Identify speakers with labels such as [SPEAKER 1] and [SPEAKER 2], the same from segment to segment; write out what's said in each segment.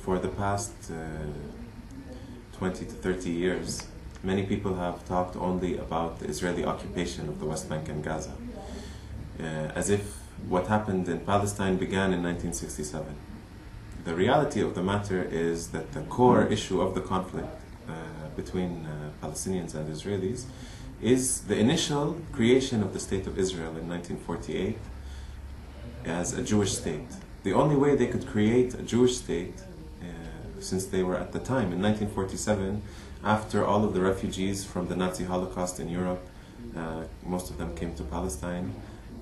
[SPEAKER 1] for the past 20 to 30 years, many people have talked only about the Israeli occupation of the West Bank and Gaza, as if what happened in Palestine began in 1967. The reality of the matter is that the core issue of the conflict between Palestinians and Israelis is the initial creation of the State of Israel in 1948 as a Jewish state. The only way they could create a Jewish state, since they were at the time, in 1947, after all of the refugees from the Nazi Holocaust in Europe, most of them came to Palestine.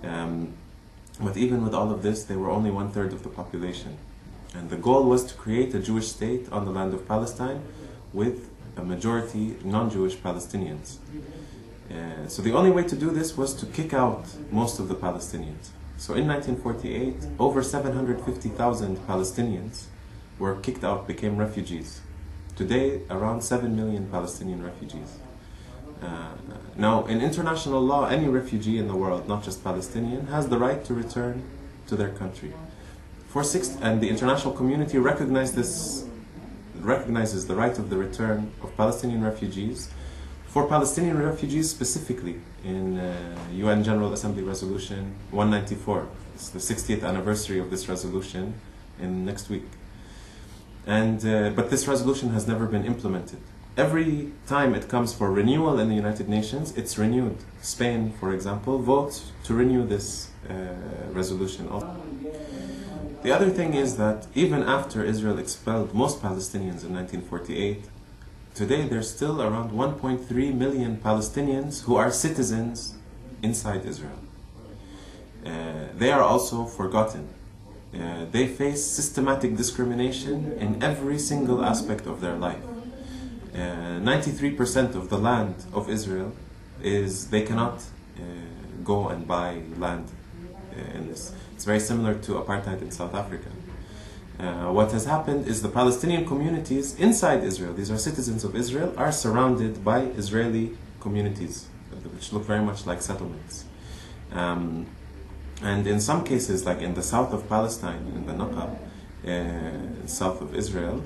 [SPEAKER 1] But even with all of this, they were only 1/3 of the population. And the goal was to create a Jewish state on the land of Palestine with a majority non-Jewish Palestinians. So the only way to do this was to kick out most of the Palestinians. So in 1948, over 750,000 Palestinians were kicked out, became refugees. Today, around 7 million Palestinian refugees. Now, in international law, any refugee in the world, not just Palestinian, has the right to return to their country. And the international community recognizes the right of the return of Palestinian refugees. For Palestinian refugees specifically, in UN General Assembly Resolution 194, it's the 60th anniversary of this resolution in next week. But this resolution has never been implemented. Every time it comes for renewal in the United Nations, it's renewed. Spain, for example, votes to renew this resolution also. The other thing is that even after Israel expelled most Palestinians in 1948, today there's still around 1.3 million Palestinians who are citizens inside Israel. They are also forgotten. They face systematic discrimination in every single aspect of their life. 93% of the land of Israel they cannot go and buy land in this. It's very similar to apartheid in South Africa. What has happened is the Palestinian communities inside Israel, these are citizens of Israel, are surrounded by Israeli communities, which look very much like settlements. And in some cases, like in the south of Palestine, in the Naqab, south of Israel,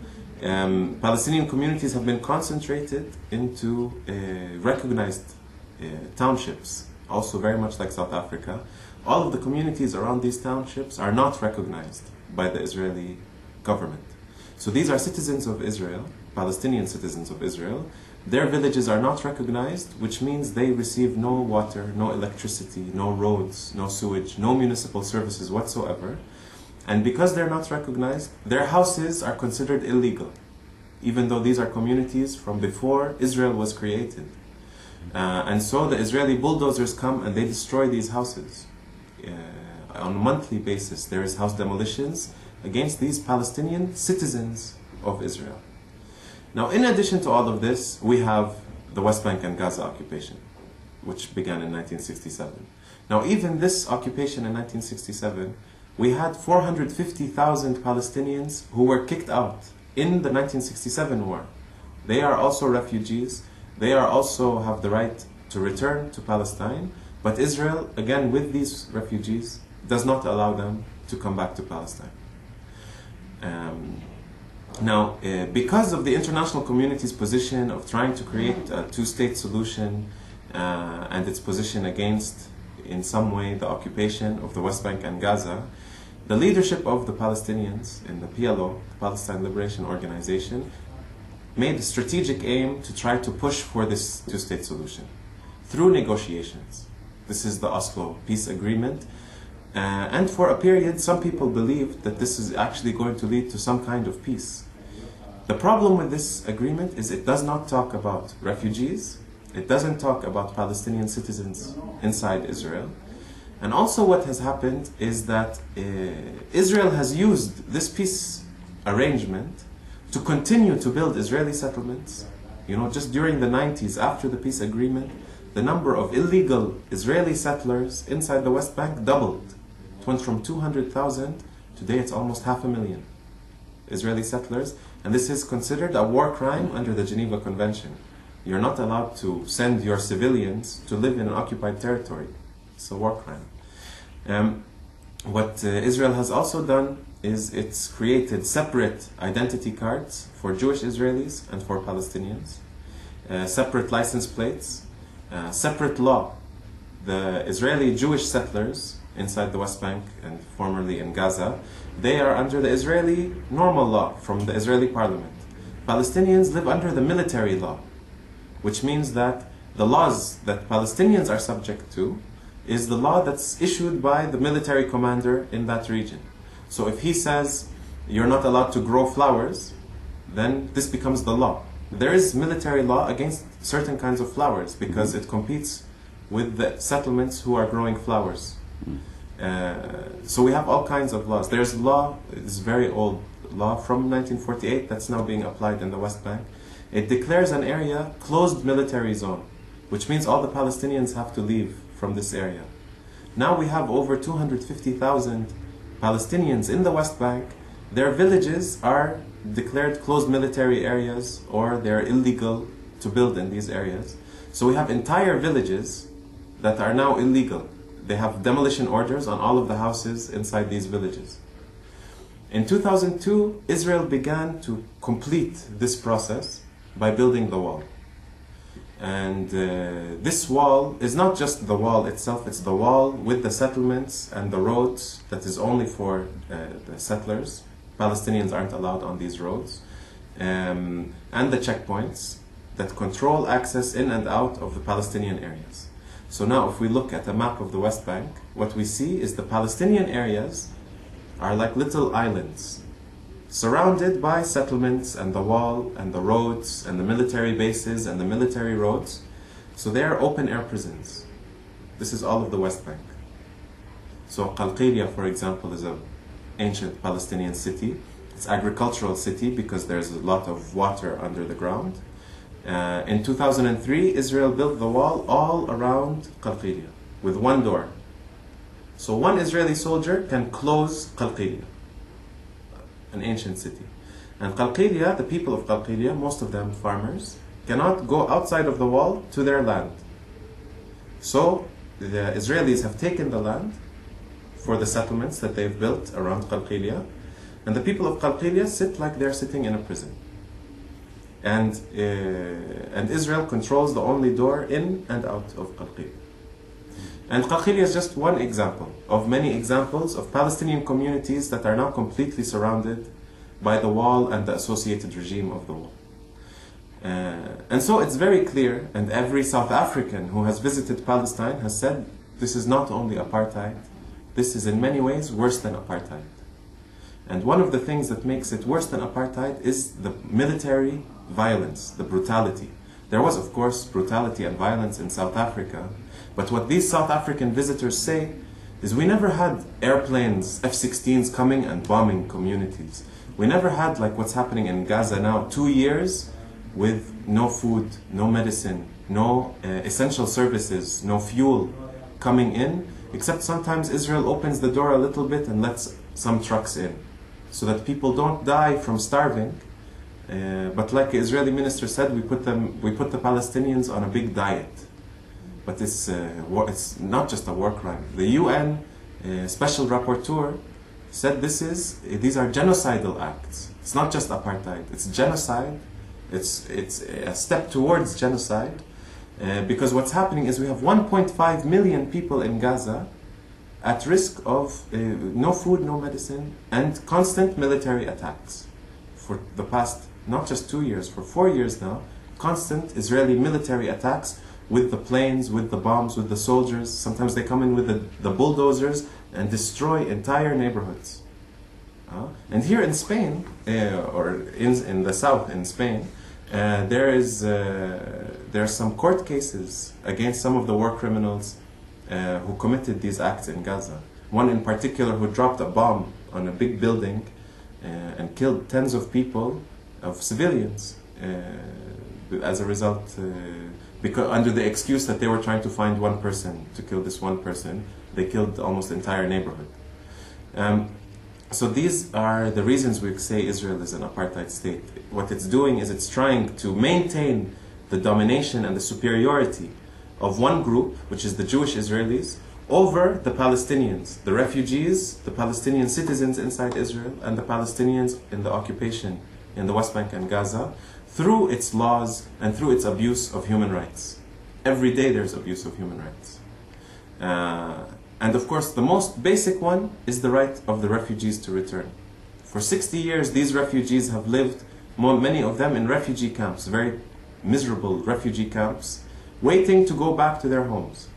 [SPEAKER 1] Palestinian communities have been concentrated into recognized townships, also very much like South Africa. All of the communities around these townships are not recognized by the Israeli government. So these are citizens of Israel, Palestinian citizens of Israel. Their villages are not recognized, which means they receive no water, no electricity, no roads, no sewage, no municipal services whatsoever. And because they're not recognized, their houses are considered illegal, even though these are communities from before Israel was created. And so the Israeli bulldozers come and they destroy these houses. On a monthly basis, there is house demolitions against these Palestinian citizens of Israel. Now, in addition to all of this, we have the West Bank and Gaza occupation, which began in 1967. Now, even this occupation in 1967, we had 450,000 Palestinians who were kicked out in the 1967 war. They are also refugees. They also have the right to return to Palestine. But Israel, again, with these refugees, does not allow them to come back to Palestine. Now, because of the international community's position of trying to create a two-state solution and its position against, in some way, the occupation of the West Bank and Gaza, the leadership of the Palestinians in the PLO, the Palestine Liberation Organization, made a strategic aim to try to push for this two-state solution through negotiations. This is the Oslo peace agreement. And for a period, some people believed that this is actually going to lead to some kind of peace. The problem with this agreement is it does not talk about refugees. It doesn't talk about Palestinian citizens inside Israel. And also what has happened is that Israel has used this peace arrangement to continue to build Israeli settlements. You know, just during the 90s, after the peace agreement, the number of illegal Israeli settlers inside the West Bank doubled. It went from 200,000, today it's almost 500,000 Israeli settlers, and this is considered a war crime under the Geneva Convention. You're not allowed to send your civilians to live in an occupied territory. It's a war crime. What Israel has also done is it's created separate identity cards for Jewish Israelis and for Palestinians, separate license plates, separate law. The Israeli Jewish settlers inside the West Bank and formerly in Gaza, they are under the Israeli normal law from the Israeli parliament. Palestinians live under the military law, which means that the laws that Palestinians are subject to is the law that's issued by the military commander in that region. So if he says you're not allowed to grow flowers, then this becomes the law. There is military law against certain kinds of flowers because it competes with the settlements who are growing flowers. So we have all kinds of laws. There's law, it's very old law from 1948 that's now being applied in the West Bank. It declares an area closed military zone, which means all the Palestinians have to leave from this area. Now we have over 250,000 Palestinians in the West Bank. Their villages are declared closed military areas, or they're illegal to build in these areas. So we have entire villages that are now illegal. They have demolition orders on all of the houses inside these villages. In 2002, Israel began to complete this process by building the wall. And this wall is not just the wall itself, it's the wall with the settlements and the roads that is only for the settlers. Palestinians aren't allowed on these roads. And the checkpoints that control access in and out of the Palestinian areas. So now if we look at a map of the West Bank, what we see is the Palestinian areas are like little islands, surrounded by settlements and the wall and the roads and the military bases and the military roads. So they are open air prisons. This is all of the West Bank. So Qalqilia, for example, is an ancient Palestinian city. It's an agricultural city because there's a lot of water under the ground. In 2003, Israel built the wall all around Qalqilia with one door. So one Israeli soldier can close Qalqilia, an ancient city. And Qalqilia, the people of Qalqilia, most of them farmers, cannot go outside of the wall to their land. So the Israelis have taken the land for the settlements that they've built around Qalqilia, and the people of Qalqilia sit like they're sitting in a prison. And Israel controls the only door in and out of Qalqilia. And Qalqilia is just one example of many examples of Palestinian communities that are now completely surrounded by the wall and the associated regime of the wall. And so it's very clear, and every South African who has visited Palestine has said this is not only apartheid, this is in many ways worse than apartheid. And one of the things that makes it worse than apartheid is the military violence, the brutality. There was, of course, brutality and violence in South Africa, but what these South African visitors say is we never had airplanes, F-16s coming and bombing communities. We never had like what's happening in Gaza now, 2 years with no food, no medicine, no essential services, no fuel coming in, except sometimes Israel opens the door a little bit and lets some trucks in, so that people don't die from starving. But like the Israeli minister said, we put the Palestinians on a big diet. But it's not just a war crime. The UN special rapporteur said these are genocidal acts. It's not just apartheid. It's genocide. It's a step towards genocide. Because what's happening is we have 1.5 million people in Gaza at risk of no food, no medicine, and constant military attacks. For the past, not just 2 years, for 4 years now, constant Israeli military attacks with the planes, with the bombs, with the soldiers. Sometimes they come in with the bulldozers and destroy entire neighborhoods. And here in Spain, or in the south in Spain, there are some court cases against some of the war criminals who committed these acts in Gaza. One in particular who dropped a bomb on a big building and killed tens of people, of civilians, as a result, because under the excuse that they were trying to find one person to kill this one person, they killed almost the entire neighborhood. So these are the reasons we say Israel is an apartheid state. What it's doing is it's trying to maintain the domination and the superiority of one group, which is the Jewish Israelis, over the Palestinians, the refugees, the Palestinian citizens inside Israel, and the Palestinians in the occupation in the West Bank and Gaza, through its laws and through its abuse of human rights. Every day there's abuse of human rights. And of course, the most basic one is the right of the refugees to return. For 60 years, these refugees have lived, many of them in refugee camps, very miserable refugee camps, waiting to go back to their homes.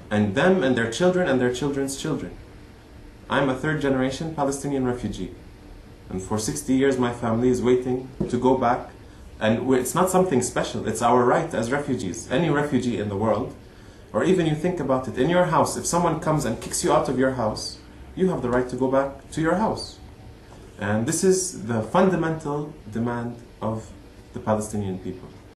[SPEAKER 1] And them and their children and their children's children. I'm a third generation Palestinian refugee. And for 60 years my family is waiting to go back. And it's not something special, it's our right as refugees. Any refugee in the world, or even you think about it, in your house, if someone comes and kicks you out of your house, you have the right to go back to your house. And this is the fundamental demand of the Palestinian people.